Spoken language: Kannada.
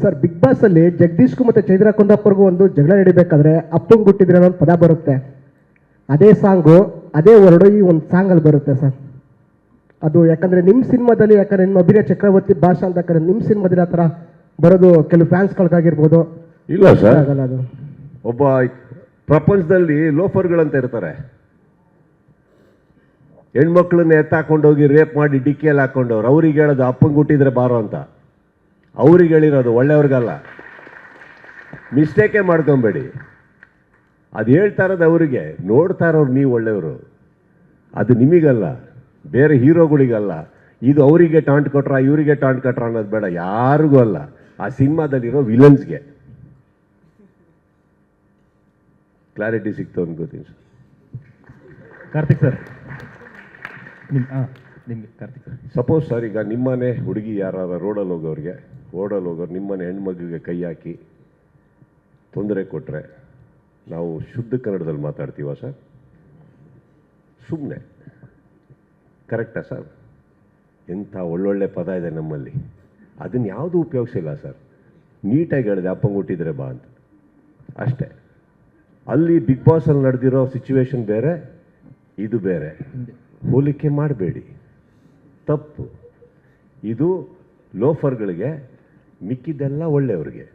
ಸರ್ ಬಿಗ್ ಬಾಸ್ ಅಲ್ಲಿ ಜಗದೀಶ್ಗೂ ಮತ್ತೆ ಚೈತ್ರ ಕುಂದಾಪುರ್ಗೂ ಒಂದು ಜಗಳ ನಡಿಬೇಕಾದ್ರೆ ಅಪ್ಪಂಗೆ ಹುಟ್ಟಿದ್ರೆ ಅನ್ನೋ ಒಂದು ಪದ ಬರುತ್ತೆ. ಅದೇ ಸಾಂಗು ಅದೇ ವರ್ಡು ಈ ಒಂದು ಸಾಂಗಲ್ಲಿ ಬರುತ್ತೆ ಸರ್. ಅದು ಯಾಕಂದ್ರೆ ನಿಮ್ಮ ಸಿನಿಮಾದಲ್ಲಿ, ಯಾಕಂದ್ರೆ ನಿಮ್ಮ ಅಭಿನಯ ಚಕ್ರವರ್ತಿ ಭಾಷಾ ಅಂತ ಯಾಕಂದ್ರೆ ನಿಮ್ಮ ಸಿನಿಮಾದಲ್ಲಿ ಆ ಥರ ಬರೋದು ಕೆಲವು ಫ್ಯಾನ್ಸ್ಗಳಿಗಾಗಿರ್ಬೋದು. ಇಲ್ಲ ಸರ್, ಆಗಲ್ಲ ಅದು. ಒಬ್ಬ ಪ್ರಪಂಚದಲ್ಲಿ ಲೋಫರ್ಗಳಂತ ಇರ್ತಾರೆ. ಹೆಣ್ಮಕ್ಳನ್ನ ಎತ್ತಾಕೊಂಡೋಗಿ ರೇಪ್ ಮಾಡಿ ಡಿಕ್ಕಿಯಲ್ಲಿ ಹಾಕೊಂಡವ್ರು. ಅವ್ರಿಗೆ ಹೇಳೋದು ಅಪ್ಪಂಗೆ ಹುಟ್ಟಿದ್ರೆ ಬಾರೋ ಅಂತ. ಅವ್ರಿಗೆ ಹೇಳಿರೋದು, ಒಳ್ಳೆಯವ್ರಿಗಲ್ಲ. ಮಿಸ್ಟೇಕೇ ಮಾಡ್ಕೊಬೇಡಿ. ಅದು ಹೇಳ್ತಾ ಇರೋದು ಅವರಿಗೆ, ನೋಡ್ತಾ ಇರೋರು ನೀವು ಒಳ್ಳೆಯವರು. ಅದು ನಿಮಗಲ್ಲ, ಬೇರೆ ಹೀರೋಗಳಿಗಲ್ಲ. ಇದು ಅವರಿಗೆ ಟಾಂಟ್ ಕೊಟ್ರ ಇವರಿಗೆ ಟಾಂಟ್ ಕೊಟ್ರ ಅನ್ನೋದು ಬೇಡ, ಯಾರಿಗೂ ಅಲ್ಲ. ಆ ಸಿನಿಮಾದಲ್ಲಿರೋ ವಿಲನ್ಸ್ಗೆ ಕ್ಲಾರಿಟಿ ಸಿಕ್ತು ಅನ್ಕೋತೀನಿ ಸರ್. ಕಾರ್ತಿಕ್ ಸರ್, ನಿಮಗೆ ಕಾರ್ತಿಕ್ ಸರ್, ಸಪೋಸ್ ಸರ್, ಈಗ ನಿಮ್ಮನೆ ಹುಡುಗಿ ಯಾರು ರೋಡಲ್ಲಿ ಹೋಗೋರು ನಿಮ್ಮನೆ ಹೆಣ್ಮಗಿಗೆ ಕೈ ಹಾಕಿ ತೊಂದರೆ ಕೊಟ್ಟರೆ ನಾವು ಶುದ್ಧ ಕನ್ನಡದಲ್ಲಿ ಮಾತಾಡ್ತೀವ ಸರ್? ಸುಮ್ಮನೆ ಕರೆಕ್ಟಾ ಸರ್? ಎಂಥ ಒಳ್ಳೊಳ್ಳೆ ಪದ ಇದೆ ನಮ್ಮಲ್ಲಿ, ಅದನ್ನು ಯಾವುದೂ ಉಪಯೋಗಿಸಿಲ್ಲ ಸರ್. ನೀಟಾಗಿ ಹೇಳಿದೆ, ಅಪ್ಪಂಗೆ ಹುಟ್ಟಿದ್ರೆ ಬಾ ಅಂತ, ಅಷ್ಟೇ. ಅಲ್ಲಿ ಬಿಗ್ ಬಾಸಲ್ಲಿ ನಡೆದಿರೋ ಸಿಚುವೇಶನ್ ಬೇರೆ, ಇದು ಬೇರೆ. ಹೋಲಿಕೆ ಮಾಡಬೇಡಿ, ತಪ್ಪು. ಇದು ಲೋಫರ್ಗಳಿಗೆ, ಮಿಕ್ಕಿದ್ದೆಲ್ಲ ಒಳ್ಳೆಯವ್ರಿಗೆ.